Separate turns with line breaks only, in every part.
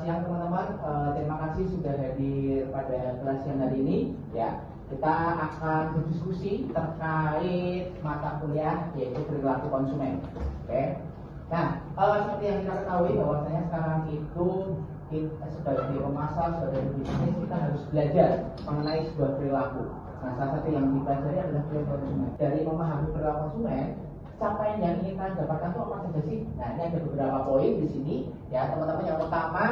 siang teman-teman. Terima kasih sudah hadir pada kelas siang hari ini. Ya, kita akan berdiskusi terkait mata kuliah yaitu perilaku konsumen. Oke. Nah, seperti yang kita ketahui bahwasanya sekarang itu sebagai pemasar, sebagai bisnis kita harus belajar mengenai sebuah perilaku. Nah, salah satu yang dipelajari adalah perilaku konsumen. Dari memahami perilaku konsumen, capaian yang ingin kalian dapatkan itu apa saja sih? Nah, ini ada beberapa poin di sini ya teman-teman. Yang pertama,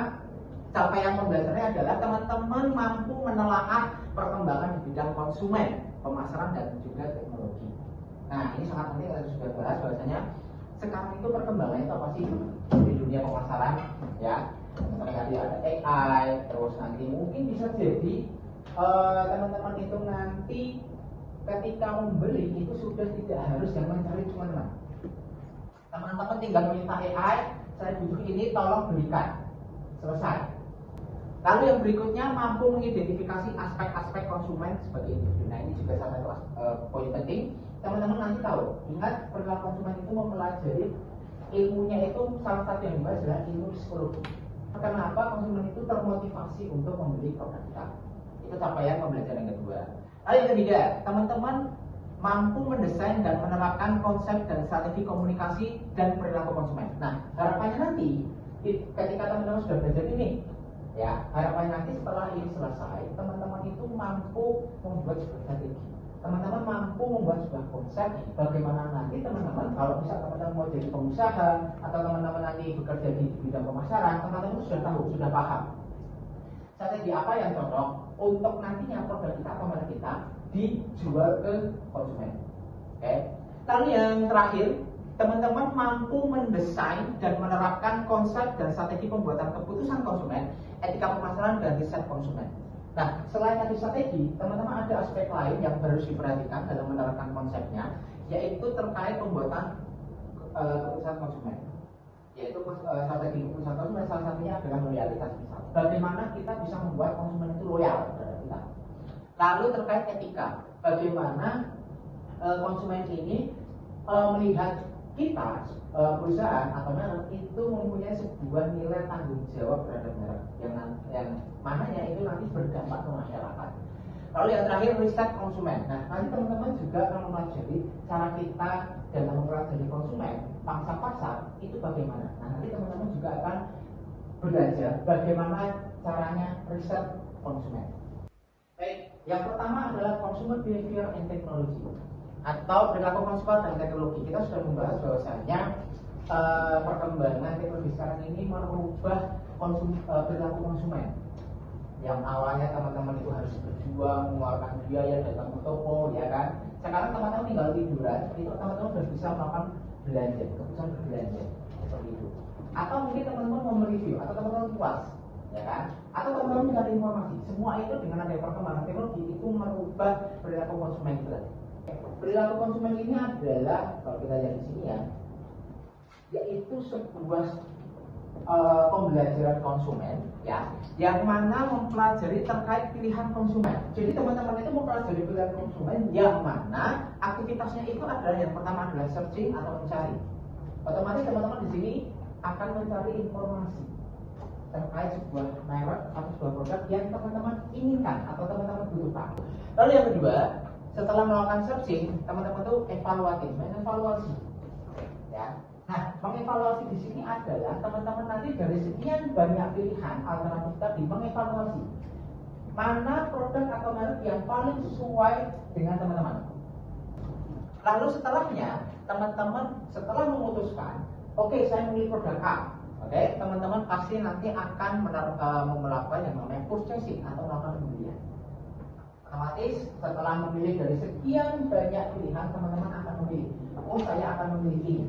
capaian pembelajarannya adalah teman-teman mampu menelaah perkembangan di bidang konsumen, pemasaran dan juga teknologi. Nah, ini sangat penting, kita sudah bahas bahwasanya sekarang itu perkembangannya itu apa sih di dunia pemasaran ya. Nanti ada AI, terus nanti mungkin bisa jadi teman-teman itu nanti ketika membeli itu sudah tidak harus yang mencari teman-teman. Teman-teman tinggal meminta AI, saya butuh ini, tolong belikan. Selesai. Lalu yang berikutnya mampu mengidentifikasi aspek-aspek konsumen sebagai individu. Nah, ini juga salah satu poin penting. Teman-teman nanti tahu, ingat perilaku konsumen itu mempelajari ilmunya itu salah satu yang dibahas adalah ilmu psikologi. Kenapa konsumen itu termotivasi untuk membeli produk kita? Itu capaian pembelajaran yang kedua. Lalu yang ketiga, teman-teman mampu mendesain dan menerapkan konsep dan strategi komunikasi dan perilaku konsumen. Nah, harapannya nanti ketika teman-teman sudah belajar ini, ya, harapannya nanti setelah ini selesai, teman-teman itu mampu membuat sebuah strategi. Teman-teman mampu membuat sebuah konsep bagaimana nanti teman-teman kalau bisa teman-teman mau jadi pengusaha atau teman-teman nanti bekerja di bidang pemasaran, teman-teman sudah tahu, sudah paham strategi apa yang cocok untuk nantinya produk kita atau merek kita dijual ke konsumen. Oke. Lalu yang terakhir, teman-teman mampu mendesain dan menerapkan konsep dan strategi pembuatan keputusan konsumen, etika pemasaran dan riset konsumen. Nah, selain tadi strategi, teman-teman ada aspek lain yang harus diperhatikan dalam menerapkan konsepnya, yaitu terkait pembuatan keputusan konsumen. Yaitu strategi keputusan konsumen salah satunya adalah loyalitas misal. Bagaimana kita bisa membuat konsumen itu loyal terhadap kita. Lalu terkait etika, bagaimana konsumen ini melihat kita perusahaan atau merek itu mempunyai sebuah nilai tanggung jawab terhadap merek yang mananya itu nanti berdampak ke masyarakat. Lalu yang terakhir, riset konsumen. Nah, nanti teman-teman juga akan mempelajari cara kita dalam mempelajari konsumen, pangsa pasar itu bagaimana. Nah, nanti teman-teman juga akan belajar bagaimana caranya riset konsumen. Baik, yang pertama adalah consumer behavior and technology atau perilaku konsumen dan teknologi. Kita sudah membahas bahwasanya perkembangan teknologi sekarang ini merubah perilaku konsumen. Yang awalnya teman-teman itu harus berjuang mengeluarkan biaya datang ke toko, ya kan? Sekarang teman-teman tinggal tiduran, itu teman-teman sudah bisa melakukan belanja, keputusan berbelanja seperti itu. Atau mungkin teman-teman mau mereview, atau teman-teman puas, ya kan? Atau teman-teman mencari informasi. Semua itu dengan adanya perkembangan teknologi itu merubah perilaku konsumen kita. Perilaku konsumen ini adalah, kalau kita lihat di sini ya, yaitu sebuah pembelajaran konsumen ya, yang mana mempelajari terkait pilihan konsumen. Jadi teman-teman itu mempelajari pilihan konsumen yang mana aktivitasnya itu adalah yang pertama adalah searching atau mencari. Otomatis teman-teman di sini akan mencari informasi terkait sebuah merek atau sebuah produk yang teman-teman inginkan atau teman-teman butuhkan. Lalu yang kedua, setelah melakukan searching, teman-teman itu mengevaluasi, ya. Nah, mengevaluasi di sini adalah teman-teman nanti dari sekian banyak pilihan alternatif tadi mengevaluasi mana produk atau merek yang paling sesuai dengan teman-teman. Lalu setelahnya, teman-teman setelah memutuskan, oke, saya memilih produk A. Oke, teman-teman pasti nanti akan melakukan yang namanya purchasing atau melakukan pembelian. Otomatis setelah memilih dari sekian banyak pilihan, teman-teman akan memilih, oh saya akan memilih ini,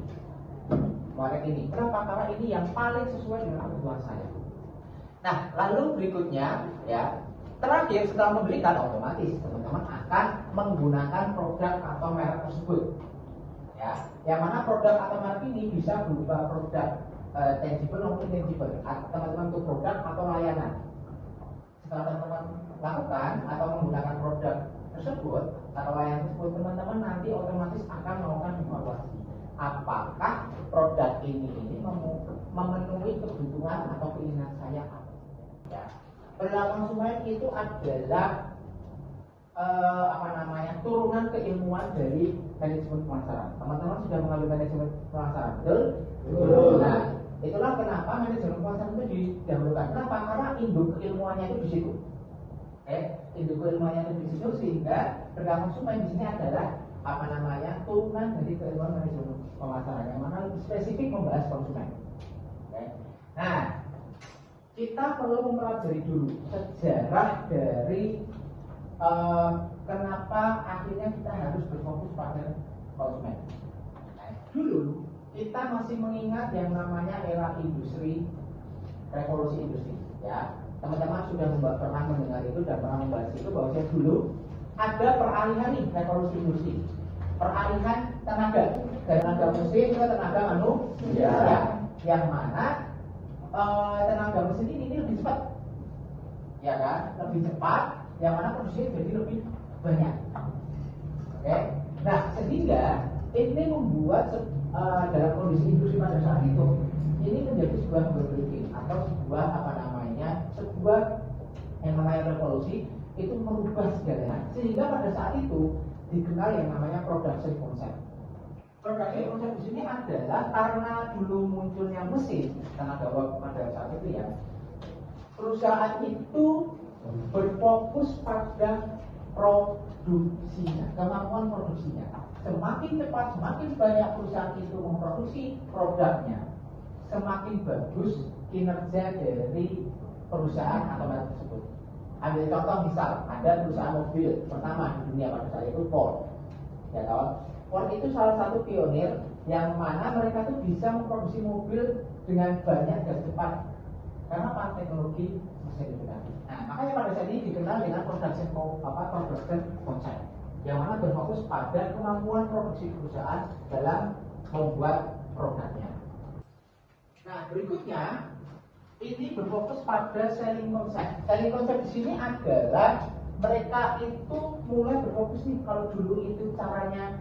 merek ini. Kenapa? Karena ini yang paling sesuai dengan kebutuhan saya. Nah, lalu berikutnya ya, terakhir setelah membelikan, otomatis teman-teman akan menggunakan produk atau merek tersebut. Ya, yang mana produk atau merek ini bisa berupa produk tangible maupun intangible. Teman-teman untuk produk atau layanan. Setelah teman-teman lakukan atau menggunakan produk tersebut atau layanan tersebut, teman-teman nanti otomatis akan melakukan evaluasi. Apakah produk ini memenuhi kebutuhan atau keinginan saya apa? Ya. Perilaku konsumen itu adalah turunan keilmuan dari manajemen pemasaran. Teman-teman sudah mengambil manajemen pemasaran, betul? Betul. Nah, itulah kenapa manajemen pemasaran itu didahulukan. Kenapa? Karena induk keilmuannya itu di situ. Induk keilmuannya itu di situ, sehingga perilaku konsumen di sini adalah turunan dari keilmuan manajemen pemasaran yang mana lebih spesifik membahas konsumen. Nah, kita perlu mempelajari dulu sejarah dari kenapa akhirnya kita harus berfokus pada konsumen. Nah, dulu kita masih mengingat yang namanya era industri, revolusi industri. Ya, teman-teman sudah pernah mendengar itu dan pernah membahas itu bahwa dulu ada peralihan nih revolusi industri, peralihan tenaga dari tenaga mesin ke tenaga manusia, yang mana tenaga mesin ini lebih cepat, ya kan, lebih cepat, yang mana produksinya jadi lebih banyak. Nah, sehingga ini membuat dalam kondisi industri pada saat itu ini menjadi sebuah breaking atau sebuah sebuah yang namanya revolusi, itu merubah segalanya, sehingga pada saat itu dikenal yang namanya production concept. Production concept di sini adalah karena dulu munculnya mesin tenaga uap pada saat itu, ya, perusahaan itu berfokus pada produksinya, kemampuan produksinya. Semakin cepat, semakin banyak perusahaan itu memproduksi produknya, semakin bagus kinerja dari perusahaan atau merek tersebut. Ambil contoh misal, ada perusahaan mobil pertama di dunia pada saat itu, Ford. Ya tahu, Ford itu salah satu pionir yang mana mereka tuh bisa memproduksi mobil dengan banyak dan cepat karena teknologi mesin digunakan. Nah, makanya pada saat ini dikenal dengan production concept, yang mana berfokus pada kemampuan produksi perusahaan dalam membuat produknya. Nah, berikutnya ini berfokus pada selling concept. Selling concept di sini adalah mereka itu mulai berfokus nih, kalau dulu itu caranya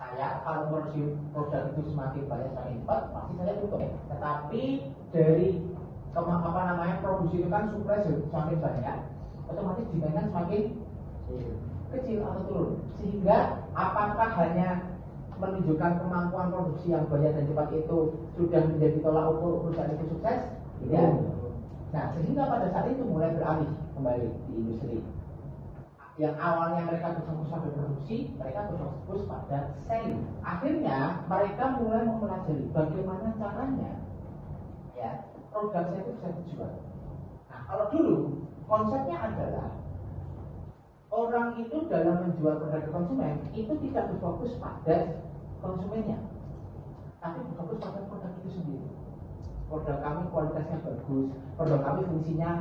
saya kalau produksi produk itu semakin banyak semakin cepat pasti saya butuh. Tetapi dari produksi itu kan supply semakin banyak, otomatis demand kan semakin kecil atau turun. Sehingga apakah hanya menunjukkan kemampuan produksi yang banyak dan cepat itu sudah menjadi tolak ukur perusahaan itu sukses? Tidak. Nah, sehingga pada saat itu mulai beralih kembali di industri. Yang awalnya mereka berfokus pada produksi, mereka berfokus pada selling. Akhirnya mereka mulai mempelajari bagaimana caranya, ya, produknya itu bisa dijual. Nah, kalau dulu konsepnya adalah orang itu dalam menjual produk ke konsumen itu tidak berfokus pada konsumennya, tapi berfokus pada produk itu sendiri. Produk kami kualitasnya bagus, produk kami fungsinya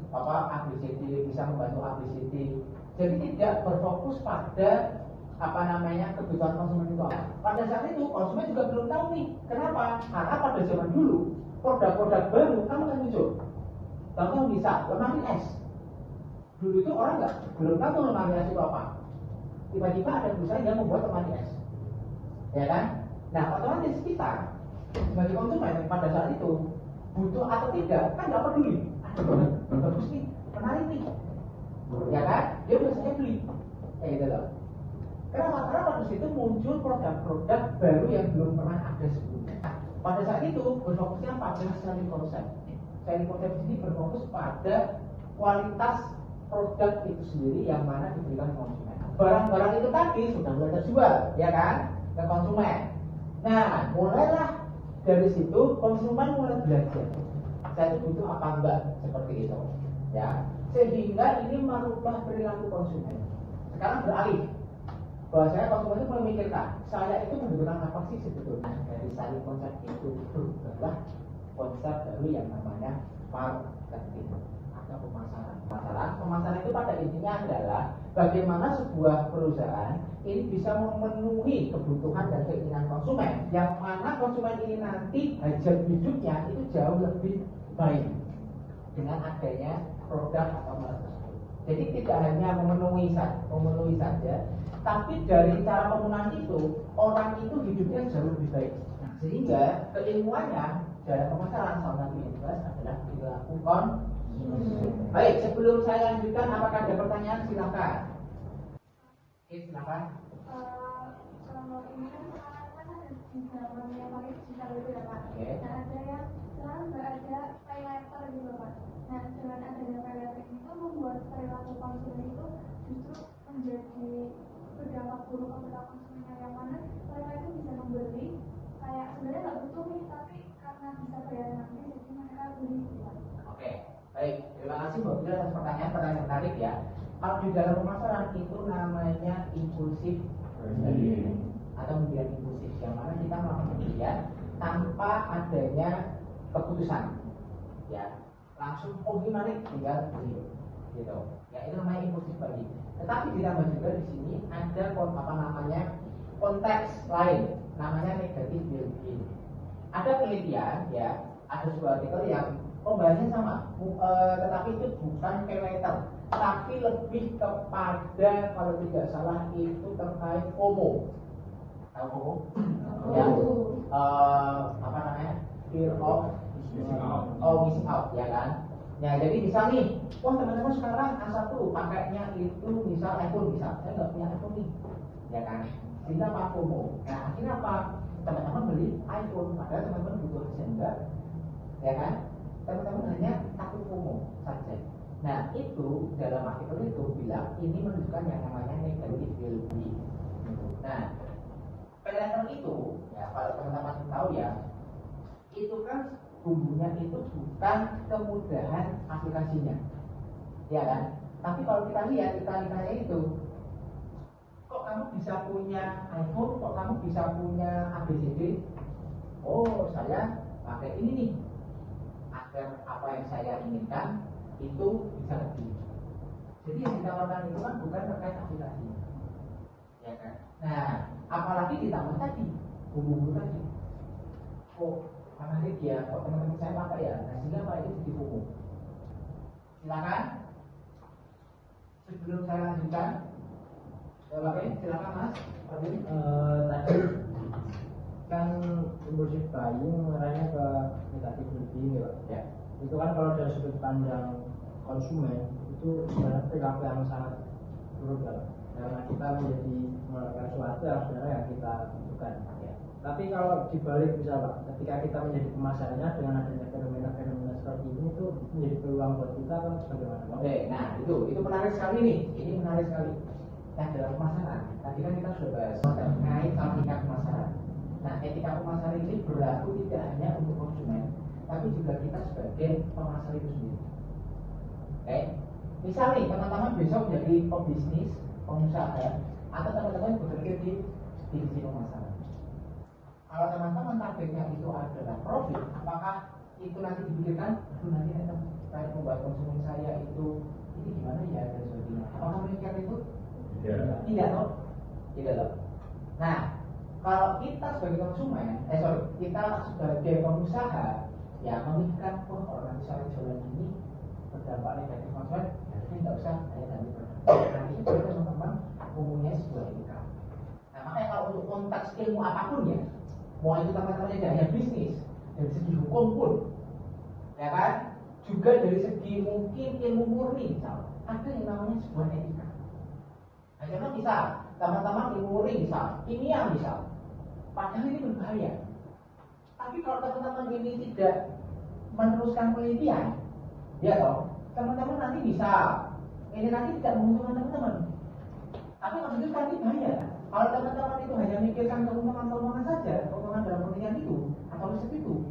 ABCD, bisa membantu ABCD. Jadi tidak berfokus pada kebutuhan konsumen itu. Pada saat itu konsumen juga belum tahu nih. Kenapa? Karena pada zaman dulu produk-produk baru kan muncul. Contoh misal lemari es. Dulu itu orang belum tahu lemari es itu apa. Tiba-tiba ada perusahaan yang membuat lemari es, ya kan? Nah, otomatis kita sebagai konsumen pada saat itu butuh atau tidak kan nggak peduli. Bagus nih, menarik nih, ya kan? Dia udah saya beli, kayak gitu loh. Kenapa? Karena pada situ muncul produk-produk baru yang belum pernah ada sebelumnya. Pada saat itu berfokusnya pada selling concept. Selling concept ini berfokus pada kualitas produk itu sendiri yang mana diberikan konsumen. Barang-barang itu tadi sudah mulai terjual, ya kan, ke konsumen. Nah, mulailah dari situ konsumen mulai belajar. Saya itu butuh apa enggak, seperti itu, ya. Sehingga ini merubah perilaku konsumen. Sekarang beralih bahwa saya konsumen itu memikirkan saya itu membutuhkan apa sih sebetulnya. Dari selling konsep itu berubahlah konsep baru yang namanya marketing atau pemasaran itu pada intinya adalah bagaimana sebuah perusahaan ini bisa memenuhi kebutuhan dan keinginan konsumen, yang mana konsumen ini nanti hajat hidupnya itu jauh lebih baik dengan adanya produk atau merek tersebut. Jadi tidak hanya memenuhi saja, tapi dari cara pemenuhan itu orang itu hidupnya jauh lebih baik. Nah, sehingga keilmuannya dalam pemasaran salah satu yang jelas adalah perilaku konsumen. Baik, sebelum saya lanjutkan, apakah ada pertanyaan? Silakan. Oke, silakan.
Kalau ini kan sekarang kan ada di zaman yang pakai digital itu ya Pak.
Oke.
Nah ada yang sekarang nggak ada pay letter gitu Pak. Nah dengan adanya pay letter itu membuat perilaku konsumen itu justru menjadi berdampak buruk kepada konsumennya, yang mana mereka itu bisa membeli kayak sebenarnya nggak butuh nih, tapi karena bisa bayar nanti jadi mereka beli gitu Pak.
Oke, baik. Terima kasih Mbak Bila atas pertanyaan menarik ya. Kalau di dalam pemasaran itu namanya impulsif atau pembelian impulsif, yang mana kita melakukan pembelian tanpa adanya keputusan, ya langsung gimana tinggal beli, gitu. Ya itu namanya impulsif buying. Tetapi ditambah juga di sini ada konteks lain, namanya negatif buy-in. Ada penelitian, ya, ada sebuah artikel yang pembahasannya sama, tetapi itu bukan pay letter, tapi lebih kepada kalau tidak salah itu terkait FOMO. Tahu FOMO? Ya, apa namanya? Fear of missing out, ya kan? Ya, jadi misal nih, wah teman-teman sekarang A1 pakainya itu misal iPhone, misal saya nggak punya iPhone nih, ya kan? Sehingga apa FOMO? Nah akhirnya apa? Teman-teman beli iPhone, padahal teman-teman butuh enggak, ya kan? Teman-teman hanya takut FOMO saja. Nah itu dalam artikel itu bilang ini menunjukkan yang namanya negative will-be. Nah, pay letter itu, ya kalau teman-teman tahu ya, itu kan bumbunya itu bukan kemudahan aplikasinya, ya kan? Tapi kalau kita lihat iklan-iklannya itu, kok kamu bisa punya iPhone, kok kamu bisa punya ABCD? Oh, saya pakai ini nih, agar apa yang saya inginkan itu bisa lebih. Jadi yang ditawarkan itu kan bukan terkait aplikasinya, ya kan? Nah, apalagi ditambah tadi bumbu tadi. Oh, menarik ya, kok teman-teman saya pakai ya, nah sehingga apa itu jadi FOMO. Silakan. Sebelum saya lanjutkan, oke, silakan Mas.
Tadi kan impulsif buying mengarahnya ke negatif buy-in ya Pak.
Ya.
Itu kan kalau dari sudut pandang konsumen itu sebenarnya perilaku yang sangat buruk ya Pak. Karena kita menjadi melakukan sesuatu yang sebenarnya yang kita butuhkan. Ya. Tapi kalau dibalik bisa Pak, ketika kita menjadi pemasarannya dengan adanya fenomena-fenomena seperti ini itu menjadi peluang buat kita kan bagaimana?
Oke, nah itu menarik sekali nih. Ini menarik sekali. Nah dalam pemasaran, tadi kan kita sudah bahas terkait sama etika pemasaran. Nah etika pemasaran ini berlaku tidak hanya untuk konsumen, tapi juga kita sebagai pemasar itu sendiri. Oke, misal nih teman-teman besok jadi pebisnis, pengusaha, atau teman-teman bekerja di divisi pemasaran. Kalau teman-teman targetnya itu adalah profit, apakah itu nanti dipikirkan, nanti saya membuat konsumen saya itu ini gimana ya dan sebagainya? Apakah memikirkan itu? Tidak loh, tidak loh. Nah, kalau kita sebagai konsumen, kita sebagai pengusaha, ya memikirkan, orang saya jualan ini berdampak negatif konsumen, jadi nggak usah saya nanti berdampak. Nah, itu berarti teman-teman umumnya sebuah etika. Nah, makanya kalau untuk konteks ilmu apapun ya, mau itu teman-teman yang hanya bisnis, dari segi hukum pun, ya kan, juga dari segi mungkin ilmu murni, misal, ada yang namanya sebuah etika. Nah, contoh misal, teman-teman ilmu murni misal, kimia misal, padahal ini berbahaya. Tapi kalau teman-teman ini tidak meneruskan penelitian, ya toh, teman-teman nanti bisa, ini nanti tidak menguntungkan teman-teman. Tapi maksudnya nanti bahaya. Kalau teman-teman itu hanya mikirkan keuntungan saja, keuntungan dalam penelitian itu atau riset itu,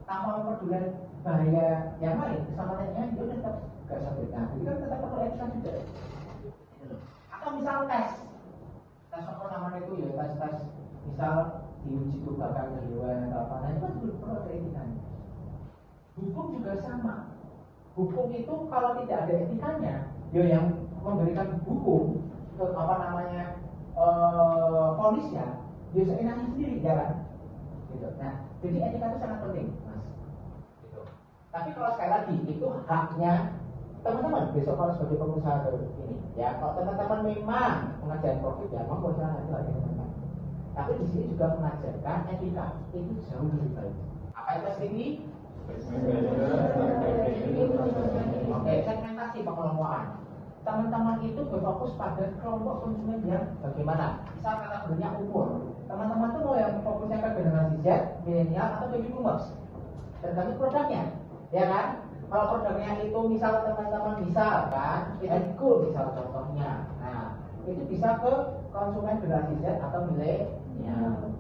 tanpa memperdulikan bahaya yang lain, keselamatannya itu tetap gak sampai. Nah, jadi kan tetap perlu etika juga. Atau misal tes apa namanya itu ya, tes misal diuji cobakan ke hewan atau apa, nah itu kan perlu ada etikanya. Hukum juga sama. Hukum itu kalau tidak ada etikanya, ya yang memberikan hukum apa namanya polisnya, dia seenaknya sendiri jalan. Gitu. Nah, jadi etika itu sangat penting, Mas. Gitu. Tapi kalau sekali lagi itu haknya teman-teman besok kalau sebagai pengusaha ini, ya kalau teman-teman memang mengajarkan profit ya, monggo silahkan itu aja teman-teman. Tapi di sini juga mengajarkan etika, itu jauh lebih baik. Apa itu sendiri? teman-teman itu berfokus pada kelompok konsumen yang bagaimana. Misal kategorinya umur, teman-teman tuh mau yang fokusnya ke generasi Z, milenial atau baby boomers, tergantung produknya, ya kan? Kalau produknya itu misal teman-teman misal kan, Edgo misal contohnya, nah itu bisa ke konsumen generasi Z atau milenial.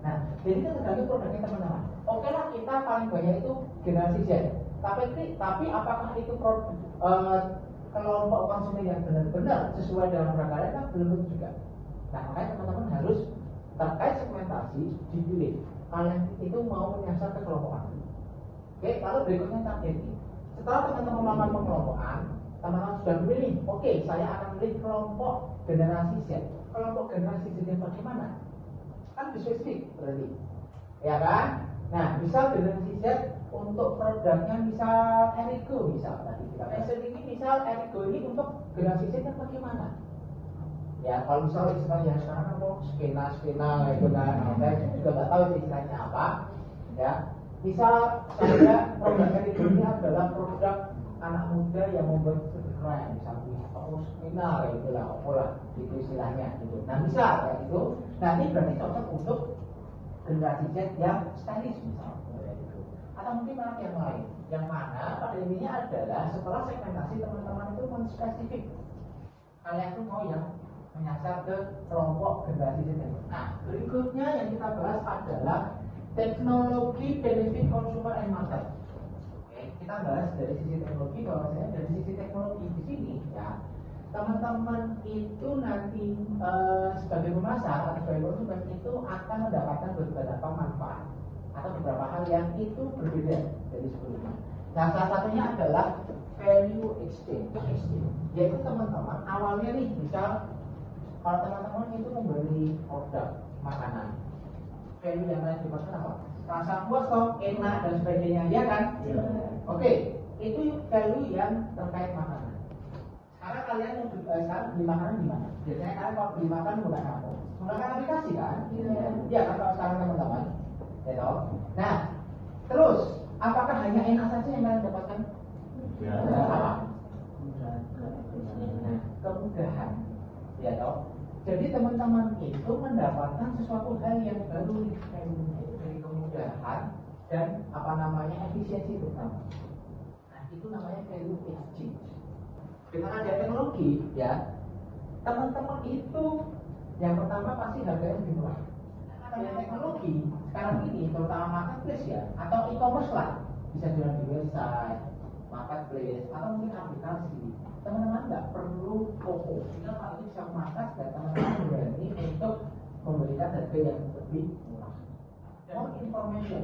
Nah, jadi kan tergantung produknya teman-teman. Oke lah, kita paling banyak itu generasi Z. Tapi apakah itu kelompok konsumen yang benar-benar sesuai dengan produk kalian kan belum juga. Nah, makanya teman-teman harus terkait segmentasi dipilih. Kalian itu mau menyasar ke kelompok apa? Oke, lalu berikutnya targeting. Setelah teman-teman melakukan pengelompokan, teman-teman sudah memilih, oke, saya akan pilih kelompok generasi Z. Kelompok generasi Z yang bagaimana? Kan spesifik berarti, ya kan? Nah, misal generasi Z untuk produknya misal Erigo misal tadi kita bahas ini misal Erigo ini untuk generasi Z yang bagaimana? Ya, kalau misal istilahnya sekarang apa skena itu kan, saya juga nggak tahu istilahnya apa, ya. Misal saya produk Erigo ini adalah produk anak muda yang membuat keren, misalnya skena gitu lah, apalah itu istilahnya gitu. Nah, misal kayak itu, nah ini berarti cocok untuk generasi Z yang stylish misalnya. Atau mungkin merek yang lain, yang mana pada intinya adalah setelah segmentasi teman-teman itu menspesifik kalian tuh mau yang menyasar ke kelompok generasi Z. Nah, berikutnya yang kita bahas adalah teknologi benefit consumer and market. Oke, kita bahas dari sisi teknologi, kalau saya dari sisi teknologi di sini ya, teman-teman itu nanti sebagai pemasar atau sebagai konsumen itu akan mendapatkan beberapa manfaat atau beberapa hal yang itu berbeda dari sebelumnya. Nah, salah satunya adalah value exchange, yaitu teman-teman awalnya nih, misal kalau teman-teman itu membeli produk makanan, value yang lain dapatkan apa? Rasa puas toh, enak dan sebagainya, ya kan? Oke, itu value yang terkait makanan. Sekarang kalian mau sekarang beli makanan di mana? Biasanya kalian kalau beli makan menggunakan apa? Menggunakan aplikasi kan? Iya kan kalau sekarang teman-teman. Ya, nah, terus apakah hanya enak saja yang kalian dapatkan? Ya. Apa? Kemudahan. Ya toh. Jadi teman-teman itu mendapatkan sesuatu hal yang baru dari kemudahan dan apa namanya efisiensi terutama. Nah, itu namanya value exchange. Dengan ada teknologi, ya, teman-teman itu yang pertama pasti harganya lebih murah. Karena teknologi sekarang ini, terutama marketplace ya, atau e-commerce lah, bisa jual di website, marketplace, atau mungkin aplikasi. Teman-teman nggak perlu toko, sehingga hal ini bisa memasak dan teman-teman berani untuk memberikan harga yang lebih murah. More information.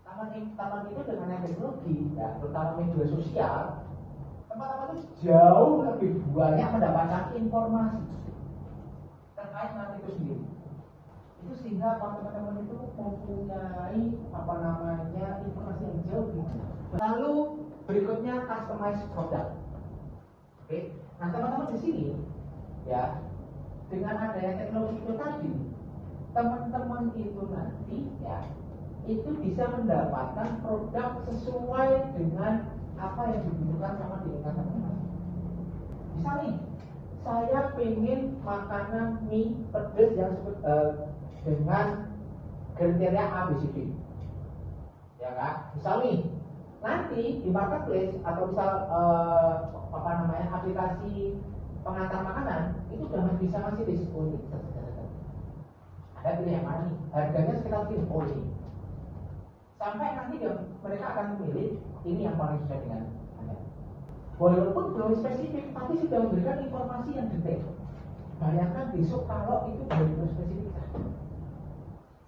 Taman itu dengan teknologi, ya, terutama media sosial, teman-teman itu jauh lebih banyak mendapatkan informasi terkait market itu sendiri. Itu sehingga teman-teman itu mempunyai apa namanya informasi yang jauh lebih banyak. Lalu berikutnya customized product. Oke, nah teman-teman di sini ya, dengan adanya teknologi itu tadi, teman-teman itu nanti ya itu bisa mendapatkan produk sesuai dengan apa yang dibutuhkan sama diinginkan teman-teman. Misal nih, saya pengen makanan mie pedas yang dengan kriteria A, B, C, D, ya kan? Misal nih, nanti di marketplace atau misal apa namanya aplikasi pengantar makanan itu sudah bisa ngasih list ini. Ada pilih yang mana nih? Harganya sekitar pilih ini. Sampai nanti mereka akan memilih ini yang paling sesuai dengan Anda. Walaupun belum spesifik, tapi sudah memberikan informasi yang detail. Bayangkan besok kalau itu belum spesifik.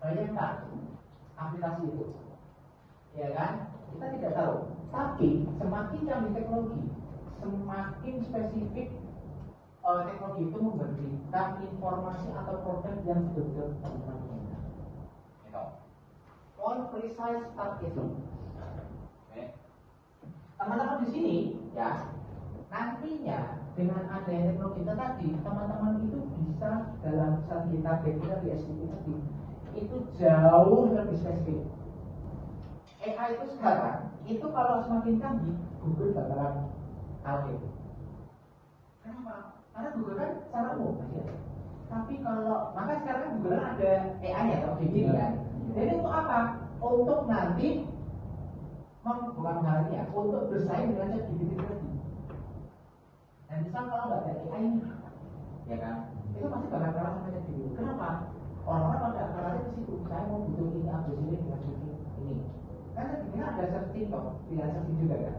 Bayangkan aplikasi itu, ya kan? Kita tidak tahu. Tapi semakin canggih teknologi, semakin spesifik teknologi itu memberikan informasi atau produk yang betul-betul teman-teman inginkan. On precise targeting. Teman-teman di sini, ya, nantinya dengan adanya teknologi itu tadi, teman-teman itu bisa dalam saat kita di SDP tadi itu jauh lebih spesifik. AI itu sekarang itu kalau semakin canggih, Google bakalan kalah itu. Kenapa? Karena Google kan secara umum ya. Tapi kalau maka sekarang Google ada AI ya, atau begini kan. Jadi untuk apa? Untuk nanti bukan halnya, untuk bersaing dengan ChatGPT tadi. Dan misal kalau nggak ada AI ini, ya kan, itu pasti bakal kalah sama ChatGPT. Kenapa? Orang-orang pada kalahnya ke situ. Saya mau butuh ini, update ini, dengan ini. Karena ini ada searching kok, pilihan searching juga kan.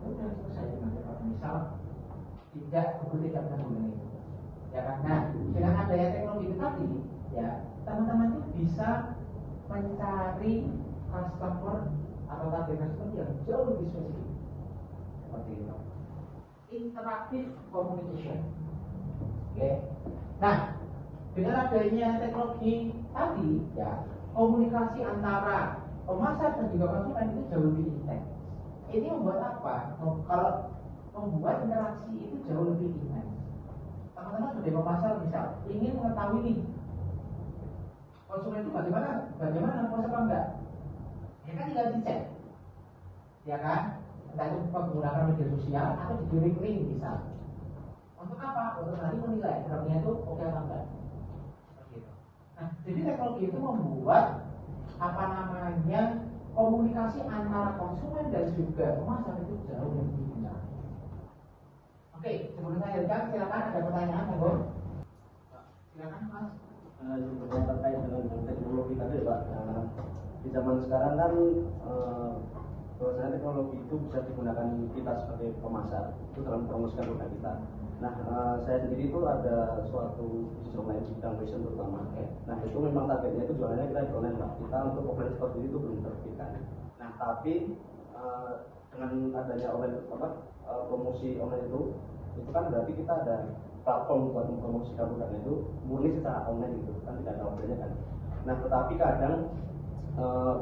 Udah selesai dengan misal tidak Google tidak bisa mengenai itu. Ya kan? Nah, dengan adanya teknologi itu tadi, ya teman-teman itu bisa mencari customer atau target customer yang jauh lebih spesifik. Seperti itu. Interactive communication. Oke. Nah, dengan adanya teknologi tadi, ya komunikasi antara pemasar dan juga konsumen itu jauh lebih intens. Ini membuat apa? Kalau membuat interaksi itu jauh lebih intens. Teman-teman sebagai pemasar misal ingin mengetahui nih konsumen itu bagaimana puas apa enggak? Ya kan tinggal dicek, ya kan? Entah itu menggunakan media sosial atau dikirim link misal. Untuk apa? Untuk nanti menilai produknya itu oke apa enggak. Nah, jadi teknologi itu membuat komunikasi antara konsumen dan juga pemasar itu jauh lebih benar. Oke, sebelum saya lanjutkan, silakan ada pertanyaan, Bang. Silakan, Mas.
Sebetulnya terkait dengan teknologi tadi, Pak. Di zaman sekarang kan bahwasanya teknologi itu bisa digunakan kita sebagai pemasar itu dalam mempromosikan produk kita. Nah, saya sendiri itu ada suatu bisnis online bidang fashion terutama. Nah, itu memang targetnya itu jualannya kita di online, Pak. Kita untuk offline store sendiri itu belum terbitkan. Nah, tapi dengan adanya online promosi online itu kan berarti kita ada platform buat mempromosikan produknya itu murni secara online gitu kan, tidak ada offline-nya kan. Nah, tetapi kadang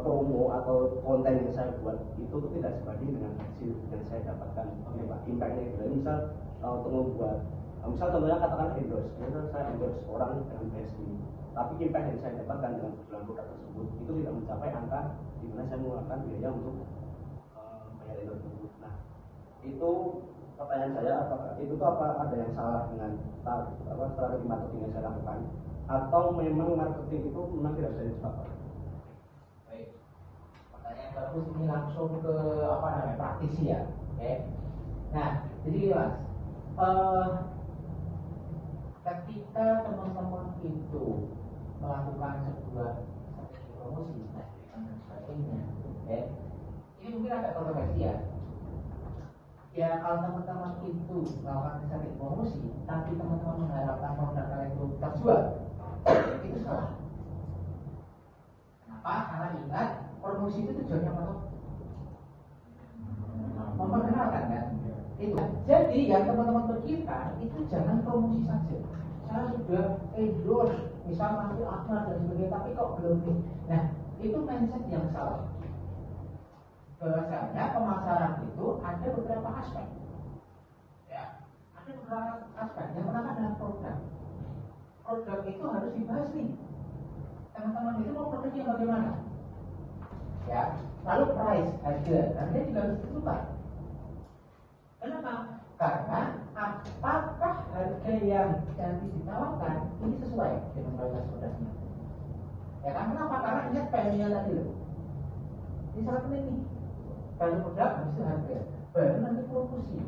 promo atau konten yang saya buat itu tidak sebanding dengan hasil yang saya dapatkan. Oke, Pak, impact-nya gitu. Misal untuk membuat, misal contohnya katakan endorse, misal saya endorse orang dengan price ini, tapi impact yang saya dapatkan dengan penjualan produk tersebut itu tidak mencapai angka di mana saya mengeluarkan biaya untuk bayar endorse tersebut. Nah, itu pertanyaan saya, apakah itu tuh ada yang salah dengan strategi marketing yang saya lakukan, atau memang marketing itu memang tidak bisa dicapai?
Baik, pertanyaan bagus ini langsung ke praktisi ya. Oke. Nah, jadi Mas, ketika teman-teman itu melakukan sebuah strategi promosi dan sebagainya, ini mungkin agak kontroversi ya. Ya kalau teman-teman itu melakukan strategi promosi, tapi teman-teman mengharapkan produk kalian itu terjual, itu salah. Kenapa? Karena ingat promosi itu tujuannya apa? Memperkenalkan kan? Itu. Jadi yang teman-teman pikirkan itu jangan promosi saja. Saya sudah endorse, misal masih Ahmad dan sebagainya, tapi kok belum nih. Nah, itu mindset yang salah. Bahwasanya pemasaran itu ada beberapa aspek. Ya, ada beberapa aspek. Yang pertama adalah produk. Produk itu harus dibahas nih. Teman-teman itu mau produknya bagaimana? Ya, lalu price, harga juga harus ditentukan. Kenapa? Karena apakah harga yang nanti ditawarkan ini sesuai dengan kualitas produknya? Ya kan? Kenapa? Karena ingat value-nya tadi loh. Ini sangat penting nih. Value produk habis itu harga. Baru nanti promosi.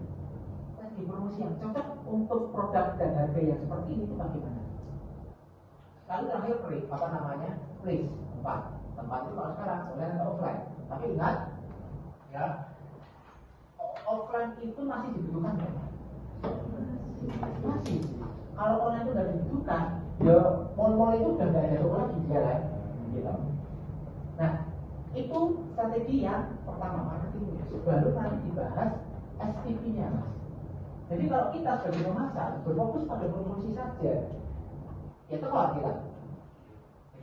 Tadi promosi yang cocok untuk produk dan harga yang seperti ini itu bagaimana? Lalu terakhir place, tempat. Tempat itu kalau sekarang online atau offline. Tapi ingat, ya, offline itu masih dibutuhkan ya? Masih. Kalau online itu sudah dibutuhkan, ya mall-mall itu udah nggak ada toko lagi di jalan, gitu. Nah, itu strategi yang pertama marketing, baru nanti dibahas STP-nya, Mas. Jadi kalau kita sebagai pemasar berfokus pada promosi saja, ya telat kita.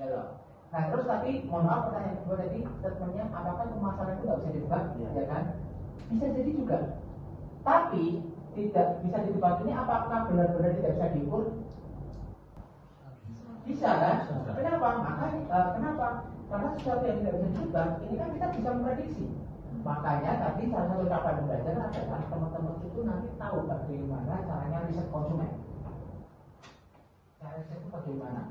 Ya, nah terus tadi, mohon maaf pertanyaan kedua tadi, statementnya apakah pemasaran itu nggak bisa ditebak, ya kan? Bisa jadi juga. Tapi tidak bisa ditebak ini apakah benar-benar tidak bisa diukur? Bisa kan? Kenapa? Kenapa? Karena sesuatu yang tidak bisa ditebak, ini kan kita bisa memprediksi. Makanya tadi salah satu cara belajar adalah teman-teman itu nanti tahu bagaimana caranya riset konsumen. Cara riset itu bagaimana?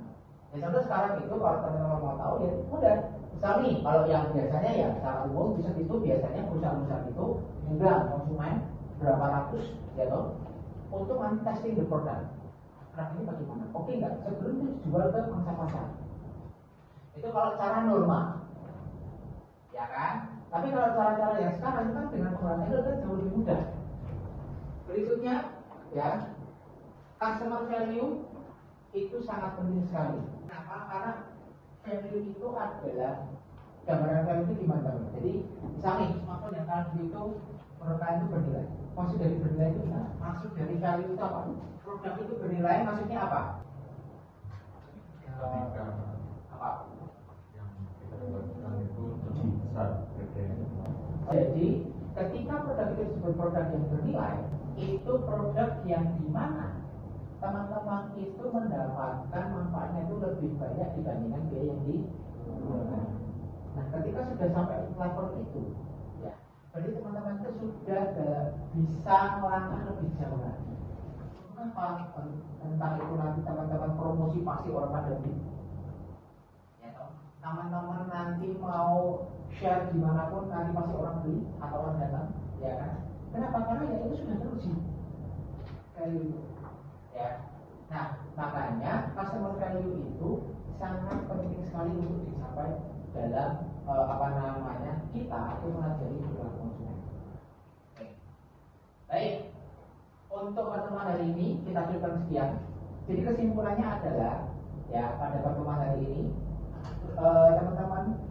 Ya contoh sekarang itu kalau teman-teman mau tahu ya udah. Misal nih kalau yang biasanya ya secara umum riset itu biasanya perusahaan-perusahaan itu undang konsumen berapa ratus ya toh untuk nanti testing the product. Produk ini bagaimana? Oke nggak? Sebelum itu jual ke pasar-pasar. Itu kalau cara normal, ya kan? Tapi kalau cara-cara yang sekarang kan dengan penggunaan itu kan jauh lebih mudah. Berikutnya, ya, customer value itu sangat penting sekali. Kenapa? Karena value itu adalah gambaran value itu gimana? Jadi, misalnya smartphone yang kalian beli itu menurut kalian itu bernilai. Maksud dari bernilai itu gimana? Maksud dari value itu apa? Produk itu bernilai maksudnya apa? Apa?
Yang kita buatkan itu lebih besar bedanya.
Jadi ketika produk itu disebut produk yang bernilai, itu produk yang dimana teman-teman itu mendapatkan manfaatnya itu lebih banyak dibandingkan biaya yang dikeluarkan. Nah, ketika sudah sampai level itu, ya, berarti teman-teman itu sudah bisa melangkah lebih jauh lagi. Kenapa? Tentang itu nanti teman-teman promosi pasti orang pada beli. Teman-teman nanti mau share dimanapun nanti pasti orang beli atau orang datang, ya kan? Kenapa? Karena ya itu sudah teruji value, ya. Nah, makanya customer value itu sangat penting sekali untuk dicapai dalam kita atau mengajari perilaku konsumen. Oke. Baik, untuk pertemuan hari ini kita cukupkan sekian. Jadi kesimpulannya adalah, ya, pada pertemuan hari ini teman-teman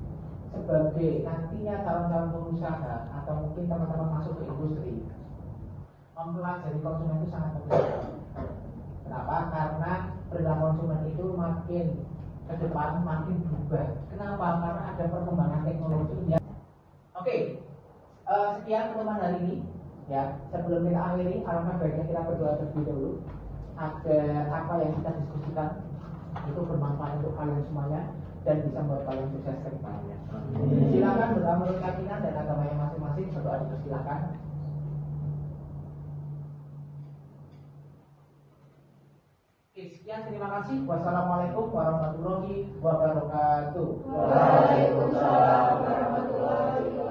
sebagai nantinya calon-calon pengusaha atau mungkin teman-teman masuk ke industri mempelajari konsumen itu sangat penting. Kenapa? Karena perilaku konsumen itu makin ke depan makin berubah. Kenapa? Karena ada perkembangan teknologi yang sekian pertemuan hari ini. Ya, sebelum kita akhiri, alangkah baiknya kita berdoa terlebih dahulu agar apa yang kita diskusikan itu bermanfaat untuk kalian semuanya dan bisa membuat kalian sukses ke depannya. Silakan berdoa menurut keyakinan dan agamanya masing-masing. Berdoa dipersilakan. Oke, sekian, terima kasih. Wassalamualaikum warahmatullahi wabarakatuh.
Waalaikumsalam warahmatullahi wabarakatuh.